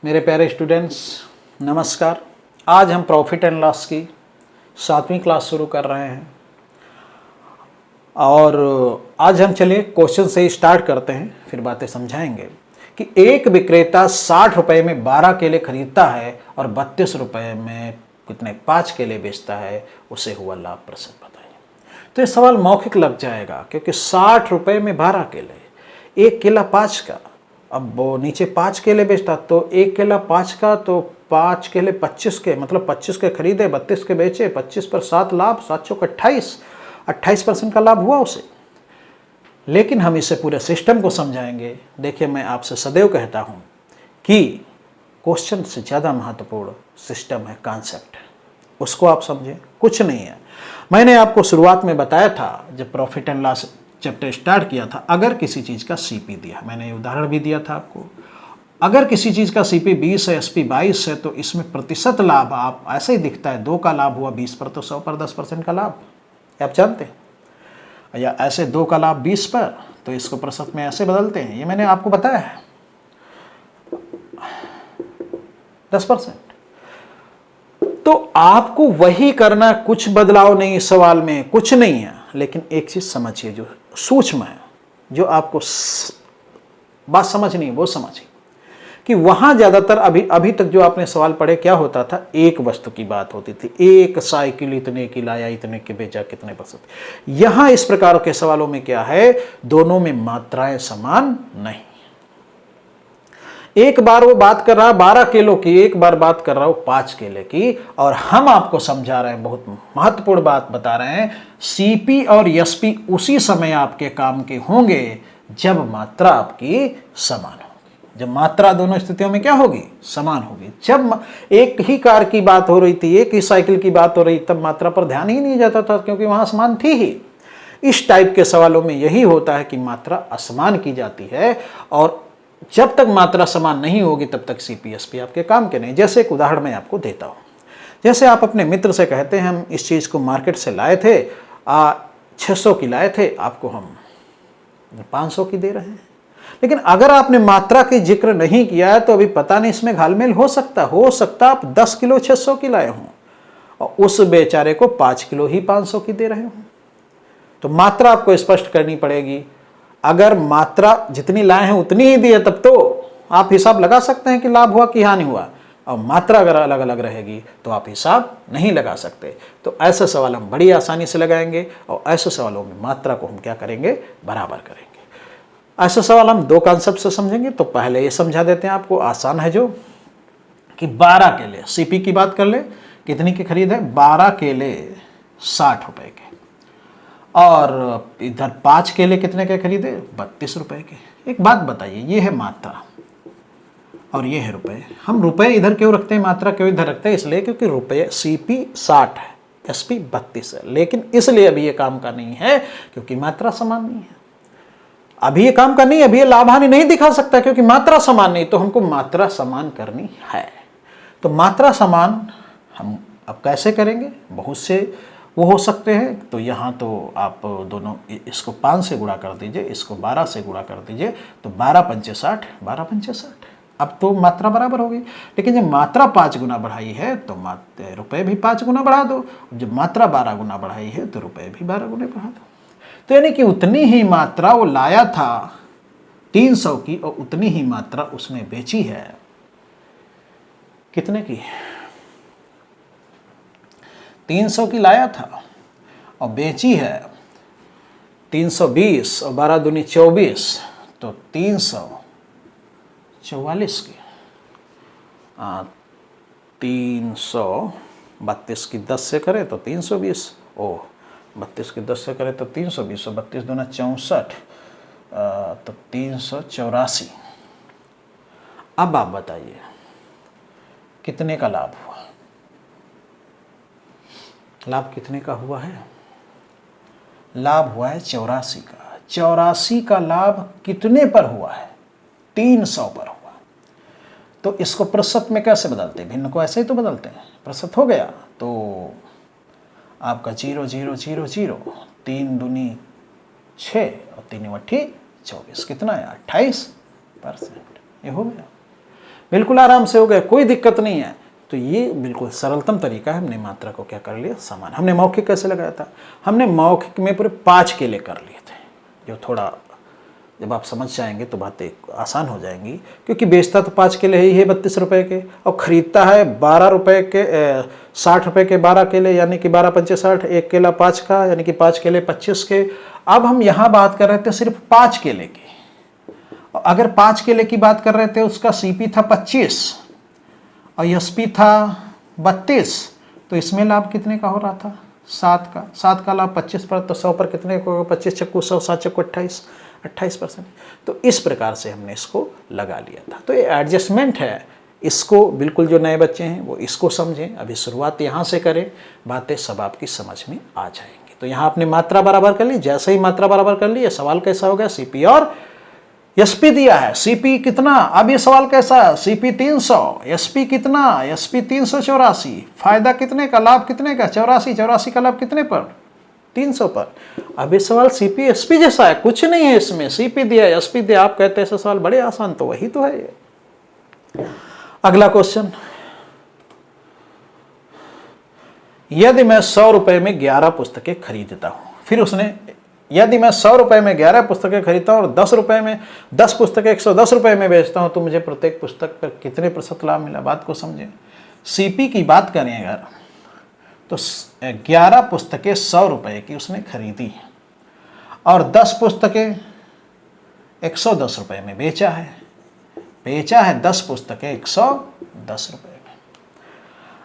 मेरे प्यारे स्टूडेंट्स, नमस्कार। आज हम प्रॉफिट एंड लॉस की 7वीं क्लास शुरू कर रहे हैं और आज हम चलिए क्वेश्चन से ही स्टार्ट करते हैं, फिर बातें समझाएंगे कि एक विक्रेता 60 रुपये में 12 केले खरीदता है और 32 रुपये में कितने 5 केले बेचता है, उसे हुआ लाभ प्रतिशत बताइए। तो ये सवाल मौखिक लग जाएगा क्योंकि 60 रुपये में 12 केले, एक केला 5 का, अब वो नीचे 5 केले बेचता तो एक केला 5 का, तो 5 केले 25 के, मतलब 25 के खरीदे 32 के बेचे, 25 पर 7 लाभ, 7 चौक 28% का लाभ हुआ उसे। लेकिन हम इसे पूरे सिस्टम को समझाएंगे। देखिए, मैं आपसे सदैव कहता हूं कि क्वेश्चन से ज़्यादा महत्वपूर्ण सिस्टम है, कॉन्सेप्ट, उसको आप समझें, कुछ नहीं है। मैंने आपको शुरुआत में बताया था जब profit and loss chapter start किया था, अगर किसी चीज़ का सीपी दिया, मैंने ये उदाहरण भी दिया था आपको, अगर किसी चीज़ का सीपी 20 है, एसपी 22 है, तो इसमें प्रतिशत लाभ आप ऐसे ही दिखता है, 2 का लाभ हुआ 20 पर तो 100 पर 10% का लाभ, आप जानते हैं। या ऐसे 2 का लाभ 20 पर, तो इसको प्रतिशत में ऐसे बदलते हैं, ये मैंने आपको बताया है, 10%। तो आपको वही करना, कुछ बदलाव नहीं इस सवाल में, कुछ नहीं है। लेकिन एक चीज़ समझिए जो सूक्ष्म है, जो आपको बात समझनी है वो समझिए कि वहां ज़्यादातर अभी तक जो आपने सवाल पढ़े क्या होता था, एक वस्तु की बात होती थी, एक साइकिल इतने की लाया, इतने की बेचा, कितने प्रतिशत। यहां इस प्रकार के सवालों में क्या है, दोनों में मात्राएं समान नहीं। एक बार वो बात कर रहा है 12 किलो की, एक बार बात कर रहा है 5 केले की, और हम आपको समझा रहे हैं, बहुत महत्वपूर्ण बात बता रहे हैं, सीपी और एसपी उसी समय आपके काम के होंगे जब मात्रा आपकी समान होगी। जब मात्रा दोनों स्थितियों में क्या होगी, समान होगी। जब एक ही कार की बात हो रही थी, एक ही साइकिल की बात हो रही, तब मात्रा पर ध्यान ही नहीं जाता था क्योंकि वहां समान थी ही। इस टाइप के सवालों में यही होता है कि मात्रा असमान की जाती है, और जब तक मात्रा समान नहीं होगी तब तक सीपीएसपी आपके काम के नहीं। जैसे एक उदाहरण मैं आपको देता हूं, जैसे आप अपने मित्र से कहते हैं हम इस चीज को मार्केट से लाए थे, 600 की लाए थे, आपको हम 500 की दे रहे हैं। लेकिन अगर आपने मात्रा की जिक्र नहीं किया है तो अभी पता नहीं, इसमें घालमेल हो सकता आप 10 किलो 600 की लाए हों और उस बेचारे को 5 किलो ही 500 की दे रहे हों। तो मात्रा आपको स्पष्ट करनी पड़ेगी। अगर मात्रा जितनी लाए हैं उतनी ही दी है तब तो आप हिसाब लगा सकते हैं कि लाभ हुआ कि हानि हुआ, और मात्रा अगर अलग अलग रहेगी तो आप हिसाब नहीं लगा सकते। तो ऐसे सवाल हम बड़ी आसानी से लगाएंगे, और ऐसे सवालों में मात्रा को हम क्या करेंगे, बराबर करेंगे। ऐसे सवाल हम 2 कॉन्सेप्ट से समझेंगे। तो पहले ये समझा देते हैं आपको, आसान है जो, कि 12 केले, सीपी की बात कर ले, कितनी की खरीद है, 12 केले 60 रुपए के, और इधर 5 केले कितने के खरीदे, 32 रुपए के। एक बात बताइए, ये है मात्रा और ये है रुपए। हम रुपए इधर क्यों रखते हैं, मात्रा क्यों इधर रखते हैं, इसलिए क्योंकि रुपए सीपी 60 है, एसपी 32 है। लेकिन इसलिए अभी ये काम का नहीं है क्योंकि मात्रा समान नहीं है। अभी ये काम का नहीं है, अभी ये लाभ हानि नहीं दिखा सकता क्योंकि मात्रा समान नहीं। तो हमको मात्रा समान करनी है। तो मात्रा समान हम अब कैसे करेंगे, बहुत से वो हो सकते हैं। तो यहाँ तो आप दोनों, इसको 5 से गुणा कर दीजिए, इसको 12 से गुणा कर दीजिए, तो 12 पंचे 60, 12 पंचे 60। अब तो मात्रा बराबर हो गई। लेकिन जब मात्रा 5 गुना बढ़ाई है तो रुपए भी 5 गुना बढ़ा दो। जब मात्रा 12 गुना बढ़ाई है तो रुपए भी 12 गुना बढ़ा दो। तो यानी कि उतनी ही मात्रा वो लाया था 300 की, और उतनी ही मात्रा उसने बेची है कितने की, 300 की लाया था और बेची है 320, और 12 दूनी 24, तो 344 की। 332 की 10 से करे तो 320, 32 की 10 से करे तो 320, 32 दूना 64, तो 384। अब आप बताइए कितने का लाभ हुआ, लाभ कितने का हुआ है, लाभ हुआ है 84 का। 84 का लाभ कितने पर हुआ है, 300 पर हुआ। तो इसको प्रतिशत में कैसे बदलते हैं, भिन्न को ऐसे ही तो बदलते हैं। प्रतिशत हो गया तो आपका 0 0 0 0, 3 दूनी 6 और 3 अट्ठी 24, कितना है 28%। ये हो गया। बिल्कुल आराम से हो गया, कोई दिक्कत नहीं है। तो ये बिल्कुल सरलतम तरीका है। हमने मात्रा को क्या कर लिया, समान। हमने मौखिक कैसे लगाया था, हमने मौखिक में पूरे 5 केले कर लिए थे, जो थोड़ा जब आप समझ जाएंगे तो बातें आसान हो जाएंगी। क्योंकि बेचता तो 5 केले ही है 32 रुपये के, और ख़रीदता है 12 रुपये के 60 रुपये के 12 केले, यानी कि 12 पंचे 60, एक केला 5 का, यानी कि 5 केले 25 के। अब हम यहाँ बात कर रहे थे सिर्फ 5 केले की। अगर 5 केले की बात कर रहे थे, उसका सीपी था 25 और एसपी था 32, तो इसमें लाभ कितने का हो रहा था, 7 का लाभ 25 पर, तो 100 पर कितने को, 25 चक्कू 100, 7 चक्कू 28%। तो इस प्रकार से हमने इसको लगा लिया था। तो ये एडजस्टमेंट है, इसको बिल्कुल जो नए बच्चे हैं वो इसको समझें। अभी शुरुआत यहाँ से करें, बातें सब आपकी समझ में आ जाएंगी। तो यहाँ आपने मात्रा बराबर कर ली। जैसे ही मात्रा बराबर कर ली, ये सवाल कैसा हो गया, सीपी और एसपी दिया है, सीपी कितना, अब ये सवाल कैसा है, सीपी 300, एसपी कितना, एसपी 384, फायदा कितने का, लाभ कितने का, 84 का लाभ कितने पर, 300 पर। अब ये सवाल सीपी एसपी जैसा है, कुछ नहीं है इसमें, सीपी दिया एसपी दिया। आप कहते हैं ऐसे सवाल बड़े आसान, तो वही तो है ये। अगला क्वेश्चन, यदि मैं 100 रुपए में 11 पुस्तकें खरीदता हूं, फिर उसने, यदि मैं 100 रुपए में 11 पुस्तकें खरीदता हूं और 10 रुपए में 10 पुस्तकें 110 रुपए में बेचता हूं, तो मुझे प्रत्येक पुस्तक पर कितने प्रतिशत लाभ मिला। बात को समझें। सीपी की बात करें अगर, तो 11 पुस्तकें 100 रुपए की उसने खरीदी और 10 पुस्तकें 110 रुपए में बेचा है 10 पुस्तकें 110 रुपए में।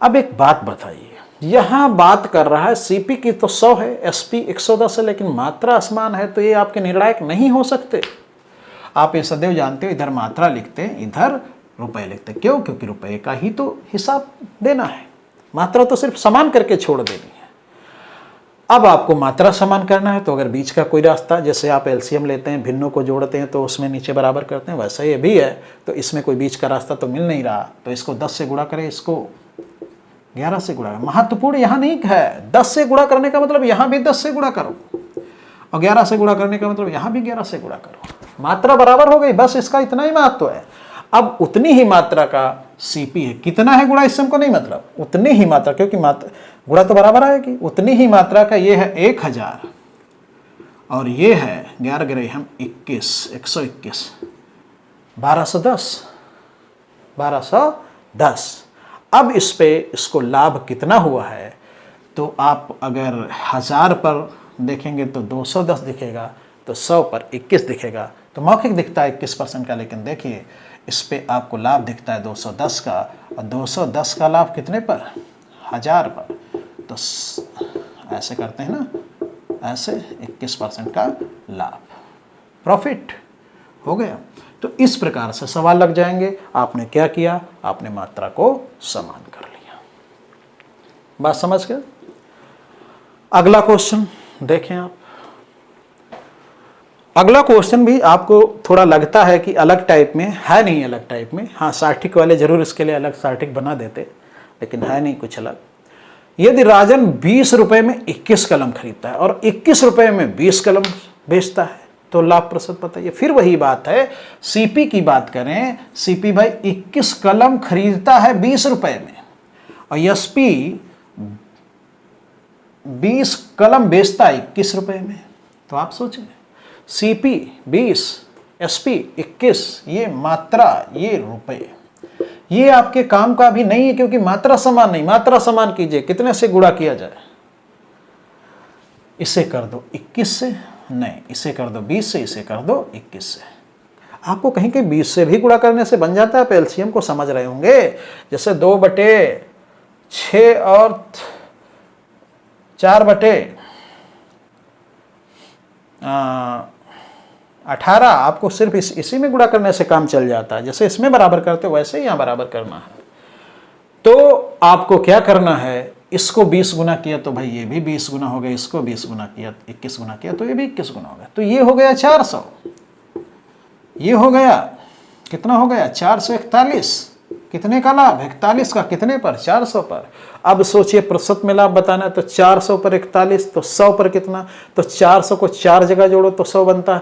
अब एक बात बताइए, यहां बात कर रहा है सीपी की तो 100 है, एसपी 110 है, लेकिन मात्रा असमान है, तो ये आपके निर्णायक नहीं हो सकते। आप ये सदैव जानते हो, इधर मात्रा लिखते हैं, इधर रुपए लिखते हैं। क्यों? क्योंकि रुपए का ही तो हिसाब देना है, मात्रा तो सिर्फ समान करके छोड़ देनी है। अब आपको मात्रा समान करना है, तो अगर बीच का कोई रास्ता, जैसे आप एलसीएम लेते हैं, भिन्नों को जोड़ते हैं तो उसमें नीचे बराबर करते हैं, वैसा ये भी है। तो इसमें कोई बीच का रास्ता तो मिल नहीं रहा, तो इसको 10 से गुणा करें, इसको 11 से गुणा करें। महत्वपूर्ण यहाँ नहीं है, 10 से गुणा करने का मतलब यहाँ भी 10 से गुणा करो, और 11 से गुणा करने का मतलब यहाँ भी 11 से गुणा करो। मात्रा बराबर हो गई, बस इसका इतना ही महत्व है। अब उतनी ही मात्रा का सीपी है, कितना है गुणा इससे हमको नहीं मतलब, उतनी ही मात्रा, क्योंकि मात्रा गुणा तो बराबर आएगी, उतनी ही मात्रा का ये है 1000 और ये है 11 ग्रह हम 21, 121, 1210। अब इस पे इसको लाभ कितना हुआ है, तो आप अगर 1000 पर देखेंगे तो 210 दिखेगा, तो 100 पर 21 दिखेगा। तो मौखिक दिखता है 21% का, लेकिन देखिए इस पे आपको लाभ दिखता है 210 का, और 210 का लाभ कितने पर, 1000 पर। तो ऐसे करते हैं ना, ऐसे 21% का लाभ, प्रॉफिट हो गया। तो इस प्रकार से सवाल लग जाएंगे। आपने क्या किया, आपने मात्रा को समान कर लिया। बात समझ गए। अगला क्वेश्चन देखें आप। अगला क्वेश्चन भी आपको थोड़ा लगता है कि अलग टाइप में है, नहीं अलग टाइप में, हाँ सार्थिक वाले जरूर इसके लिए अलग सार्थिक बना देते, लेकिन है नहीं कुछ अलग। यदि राजन 20 रुपए में 21 कलम खरीदता है और 21 रुपए में 20 कलम बेचता है, तो लाभ प्रतिशत बताइए। फिर वही बात है, सीपी की बात करें, सीपी भाई 21 कलम खरीदता है 20 रुपए में, और एसपी 20 कलम बेचता है 21 रुपए में। तो आप सोचें, सीपी 20, एसपी 21, ये मात्रा, ये रुपए, ये आपके काम का भी नहीं है, क्योंकि मात्रा समान नहीं। मात्रा समान कीजिए, कितने से गुणा किया जाए, इसे कर दो 21 से, नहीं इसे कर दो 20 से, इसे कर दो 21 से। आपको कहीं के 20 से भी गुणा करने से बन जाता है। आप एलसीएम को समझ रहे होंगे, जैसे 2/6 और 4/18, आपको सिर्फ इसी में गुणा करने से काम चल जाता है। जैसे इसमें बराबर करते हो वैसे ही यहाँ बराबर करना है। तो आपको क्या करना है, इसको 20 गुना किया तो भाई ये भी 20 गुना हो गया, इसको 20 गुना किया, 21 गुना किया तो ये भी 21 गुना हो गया। तो ये हो गया 400, ये हो गया कितना हो गया 441। कितने का लाभ, 41 का, कितने पर, 400 पर। अब सोचिए प्रतिशत में लाभ बताना है, तो 400 पर 41, तो 100 पर कितना, तो 400 को 4 जगह जोड़ो तो 100 बनता है।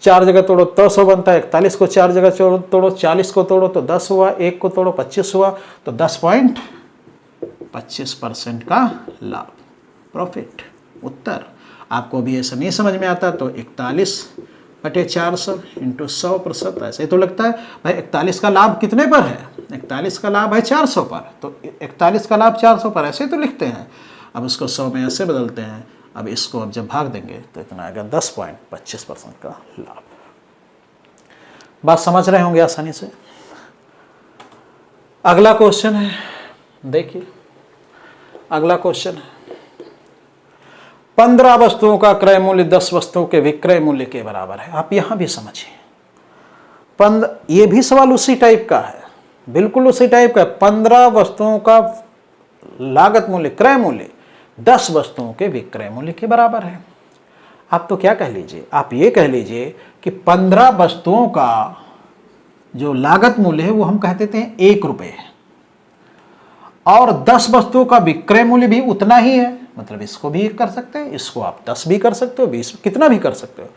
4 जगह तोड़ो तो 100 बनता है, 41 को 4 जगह तोड़ो, 40 को तोड़ो तो 10 हुआ, 1 को तोड़ो 25 हुआ, तो 10.25% का लाभ, प्रॉफिट। उत्तर आपको भी ऐसा नहीं समझ में आता तो 41/400 इंटू 100%, ऐसे तो लगता है भाई 41 का लाभ कितने पर है, 41 का लाभ है 400 पर, तो 41 का लाभ 400 पर, ऐसे तो लिखते हैं। अब इसको 100 में ऐसे बदलते हैं, अब इसको अब जब भाग देंगे तो इतना आएगा 10.25% का लाभ। बात समझ रहे होंगे आसानी से। अगला क्वेश्चन है, देखिए अगला क्वेश्चन है, 15 वस्तुओं का क्रय मूल्य 10 वस्तुओं के विक्रय मूल्य के बराबर है। आप यहां भी समझिए, ये भी सवाल उसी टाइप का है, बिल्कुल उसी टाइप का। 15 वस्तुओं का लागत मूल्य, क्रय मूल्य 10 वस्तुओं के विक्रय मूल्य के बराबर है। आप तो क्या कह लीजिए, आप ये कह लीजिए कि 15 वस्तुओं का जो लागत मूल्य है वो हम कह देते हैं 1 रुपये है, और 10 वस्तुओं का विक्रय मूल्य भी उतना ही है, मतलब इसको भी 1 कर सकते हैं, इसको आप 10 भी कर सकते हो, 20 कितना भी कर सकते हो।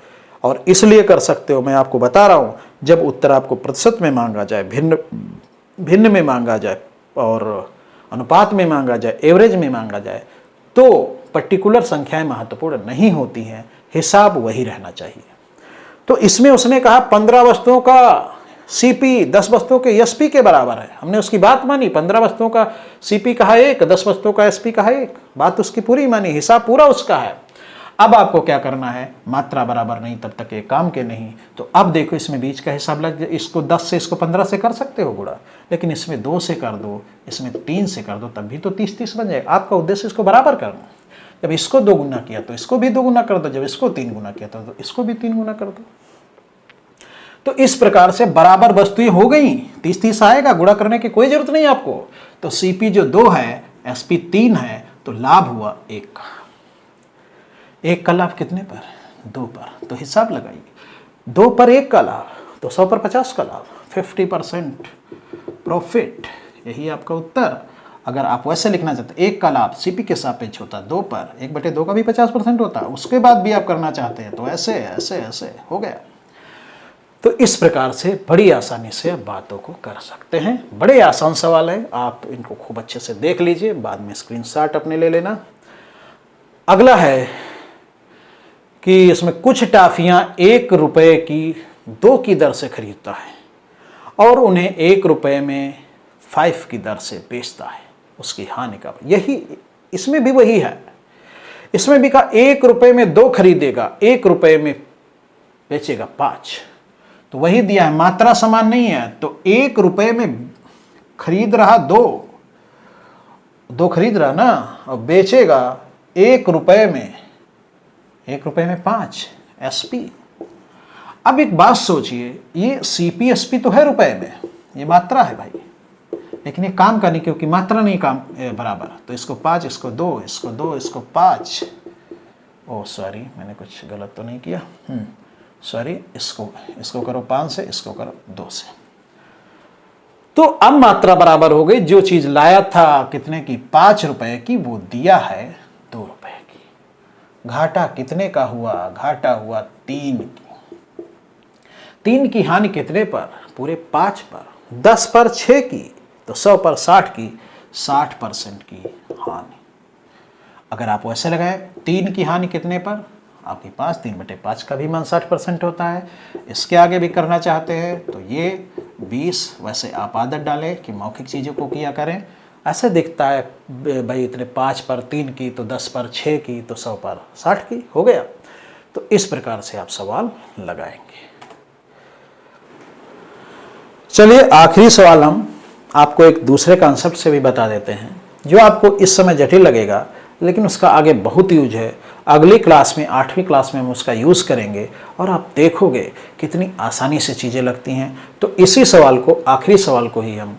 और इसलिए कर सकते हो, मैं आपको बता रहा हूं, जब उत्तर आपको प्रतिशत में मांगा जाए, भिन्न में मांगा जाए और अनुपात में मांगा जाए, एवरेज में मांगा जाए, तो पर्टिकुलर संख्याएं महत्वपूर्ण नहीं होती हैं, हिसाब वही रहना चाहिए। तो इसमें उसने कहा 15 वस्तुओं का सीपी 10 वस्तुओं के एसपी के बराबर है, हमने उसकी बात मानी। 15 वस्तुओं का सीपी कहा 1, 10 वस्तुओं का एसपी कहा 1, बात उसकी पूरी मानी, हिसाब पूरा उसका है। अब आपको क्या करना है, मात्रा बराबर नहीं तब तक एक काम के नहीं। तो अब देखो इसमें बीच का हिसाब लग, इसको 10 से इसको 15 से कर सकते हो गुणा, लेकिन इसमें 2 से कर दो, इसमें 3 से कर दो, तब भी तो 30-30 बन जाएगा। आपका उद्देश्य इसको बराबर करना। जब इसको 2 गुना किया तो इसको भी 2 गुना कर दो, जब इसको 3 गुना किया तो इसको भी 3 गुना कर दो। तो इस प्रकार से बराबर वस्तुएं हो गई, 30-30 आएगा, गुणा करने की कोई जरूरत नहीं आपको। तो सीपी जो 2 है, एसपी 3 है, तो लाभ हुआ 1 का। 1 का लाभ कितने पर, 2 पर, तो हिसाब लगाइए, 2 पर 1 का लाभ तो 100 पर 50 का लाभ, 50% प्रॉफिट, यही आपका उत्तर। अगर आप वैसे लिखना चाहते 1 का लाभ सीपी के सापेक्ष होता 2 पर, 1/2 का भी 50% होता, उसके बाद भी आप करना चाहते हैं तो ऐसे ऐसे ऐसे हो गया। तो इस प्रकार से बड़ी आसानी से आप बातों को कर सकते हैं। बड़े आसान सवाल है, आप इनको खूब अच्छे से देख लीजिए, बाद में स्क्रीनशॉट अपने ले लेना। अगला है कि इसमें कुछ टाफियां 1 रुपये की 2 की दर से खरीदता है और उन्हें 1 रुपये में 5 की दर से बेचता है, उसकी हानि का, यही इसमें भी वही है। इसमें भी कहा 1 रुपये में 2 खरीदेगा, 1 रुपये में बेचेगा 5, तो वही दिया है, मात्रा समान नहीं है। तो 1 रुपये में खरीद रहा 2 खरीद रहा ना, और बेचेगा 1 रुपये में, 1 रुपये में 5 एसपी। अब एक बात सोचिए, ये सीपी एसपी तो है रुपए में, ये मात्रा है भाई, लेकिन ये काम का नहीं, क्योंकि मात्रा नहीं काम बराबर। तो इसको 5, इसको 2, इसको 2, इसको 5, ओ सॉरी मैंने कुछ गलत तो नहीं किया, सॉरी, इसको करो 5 से, इसको करो 2 से। तो अब मात्रा बराबर हो गई, जो चीज लाया था कितने की, 5 रुपए की, वो दिया है 2 रुपए की। घाटा कितने का हुआ, घाटा हुआ 3 की। 3 की हानि कितने पर, पूरे 5 पर, 10 पर 6 की, तो 100 पर 60 की, 60% की हानि। अगर आप वैसे लगाए 3 की हानि कितने पर, आपके पास 3/5 का भी मान 60% होता है। इसके आगे भी करना चाहते हैं तो ये 20, वैसे आप आदत डालें कि मौखिक चीज़ों को किया करें। ऐसे दिखता है भाई, इतने 5 पर 3 की, तो 10 पर 6 की, तो 100 पर 60 की, हो गया। तो इस प्रकार से आप सवाल लगाएंगे। चलिए आखिरी सवाल हम आपको एक दूसरे कॉन्सेप्ट से भी बता देते हैं, जो आपको इस समय जटिल लगेगा, लेकिन उसका आगे बहुत यूज है। अगली क्लास में, 8वीं क्लास में हम उसका यूज़ करेंगे और आप देखोगे कितनी आसानी से चीज़ें लगती हैं। तो इसी सवाल को, आखिरी सवाल को ही हम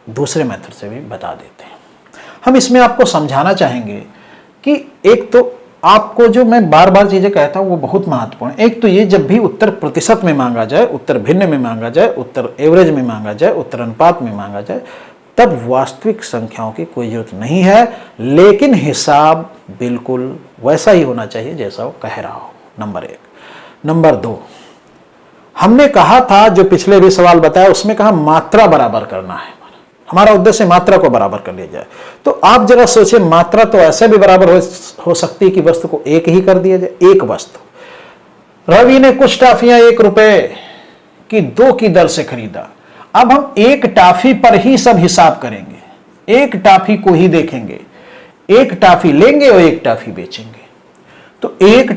दूसरे मेथड से भी बता देते हैं। हम इसमें आपको समझाना चाहेंगे कि एक तो आपको जो मैं बार बार चीज़ें कहता हूँ वो बहुत महत्वपूर्ण है। एक तो ये, जब भी उत्तर प्रतिशत में मांगा जाए, उत्तर भिन्न में मांगा जाए, उत्तर एवरेज में मांगा जाए, उत्तर अनुपात में मांगा जाए, तब वास्तविक संख्याओं की कोई जरूरत नहीं है, लेकिन हिसाब बिल्कुल वैसा ही होना चाहिए जैसा वो कह रहा हो, नंबर 1। नंबर 2, हमने कहा था, जो पिछले भी सवाल बताया उसमें कहा मात्रा बराबर करना है, हमारा उद्देश्य मात्रा को बराबर कर लिया जाए। तो आप जरा सोचिए, मात्रा तो ऐसे भी बराबर हो सकती है कि वस्तु को एक ही कर दिया जाए, एक वस्तु। रवि ने कुछ टाफियां 1 रुपए की 2 की दर से खरीदा। अब हम एक टाफी पर ही सब हिसाब करेंगे, एक टाफी को ही देखेंगे, एक टाफी लेंगे और एक टाफी बेचेंगे। तो एक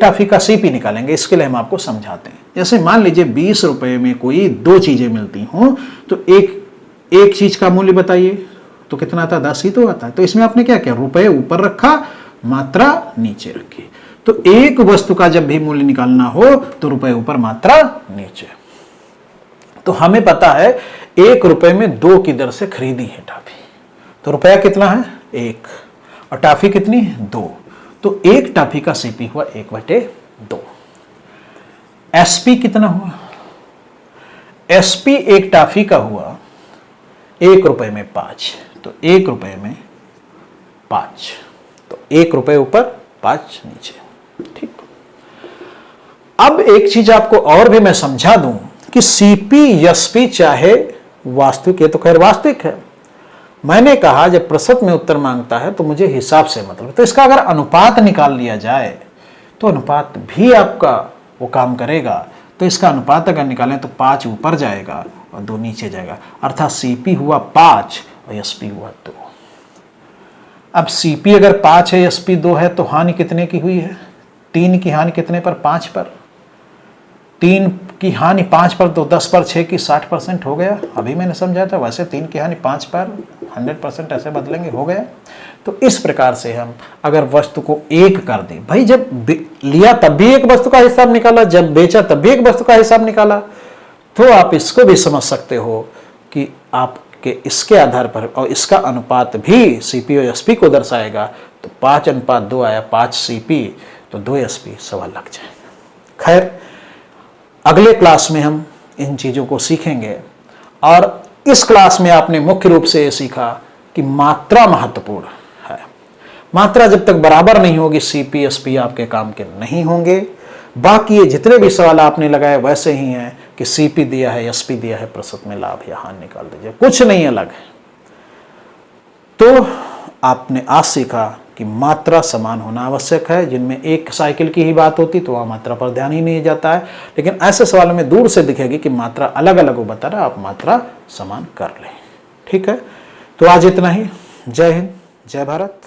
टाफी का सीपी निकालेंगे। इसके लिए हम आपको समझाते हैं। जैसे मान लीजिए 20 रुपए में कोई 2 चीजें मिलती हों, तो एक चीज का मूल्य बताइए, तो कितना आता है? 10 ही तो आता है। तो इसमें आपने क्या किया? रुपए ऊपर रखा, मात्रा नीचे रखी। तो एक वस्तु का जब भी मूल्य निकालना हो तो रुपए ऊपर, मात्रा नीचे। तो हमें पता है 1 रुपए में 2 की दर से खरीदी है टाफी, तो रुपया कितना है? 1, और टाफी कितनी? 2। तो एक टाफी का सीपी हुआ 1/2। एसपी कितना हुआ? एसपी एक टाफी का हुआ 1 रुपए में 5, तो 1 रुपए में 5, तो 1 रुपए ऊपर, 5 नीचे। ठीक। अब एक चीज आपको और भी मैं समझा दूं कि सीपी एसपी चाहे वास्तविक, ये तो खैर वास्तविक है। मैंने कहा जब प्रश्न में उत्तर मांगता है तो मुझे हिसाब से मतलब, तो इसका अगर अनुपात निकाल लिया जाए तो अनुपात भी आपका वो काम करेगा। तो इसका अनुपात अगर निकालें तो 5 ऊपर जाएगा और 2 नीचे जाएगा, अर्थात सीपी हुआ 5 और एसपी हुआ 2। अब सीपी अगर 5 है, एसपी 2 है, तो हानि कितने की हुई है? 3 की हानि कितने पर? 5 पर। 3 की हानि 5 पर, तो 10 पर 6 की 60% हो गया। अभी मैंने समझाया था, वैसे 3 की हानि 5 पर 100% ऐसे बदलेंगे, हो गया। तो इस प्रकार से हम अगर वस्तु को 1 कर दें, भाई जब लिया तब भी एक वस्तु का हिसाब निकाला, जब बेचा तब भी एक वस्तु का हिसाब निकाला, तो आप इसको भी समझ सकते हो कि आपके इसके आधार पर और इसका अनुपात भी सीपी और एसपी को दर्शाएगा। तो 5:2 आया, 5 सीपी तो 2 एसपी, सवाल लग जाएगा। खैर, अगले क्लास में हम इन चीज़ों को सीखेंगे। और इस क्लास में आपने मुख्य रूप से ये सीखा कि मात्रा महत्वपूर्ण है। मात्रा जब तक बराबर नहीं होगी, सीपी एसपी आपके काम के नहीं होंगे। बाकी ये जितने भी सवाल आपने लगाए वैसे ही हैं कि सीपी दिया है, एसपी दिया है, प्रस्तुत में लाभ या हानि निकाल दीजिए, कुछ नहीं अलग है। तो आपने आज सीखा कि मात्रा समान होना आवश्यक है। जिनमें एक साइकिल की ही बात होती तो वह मात्रा पर ध्यान ही नहीं जाता है, लेकिन ऐसे सवालों में दूर से दिखेगी कि मात्रा अलग अलग हो बता रहा, आप मात्रा समान कर लें। ठीक है, तो आज इतना ही। जय हिंद, जय भारत।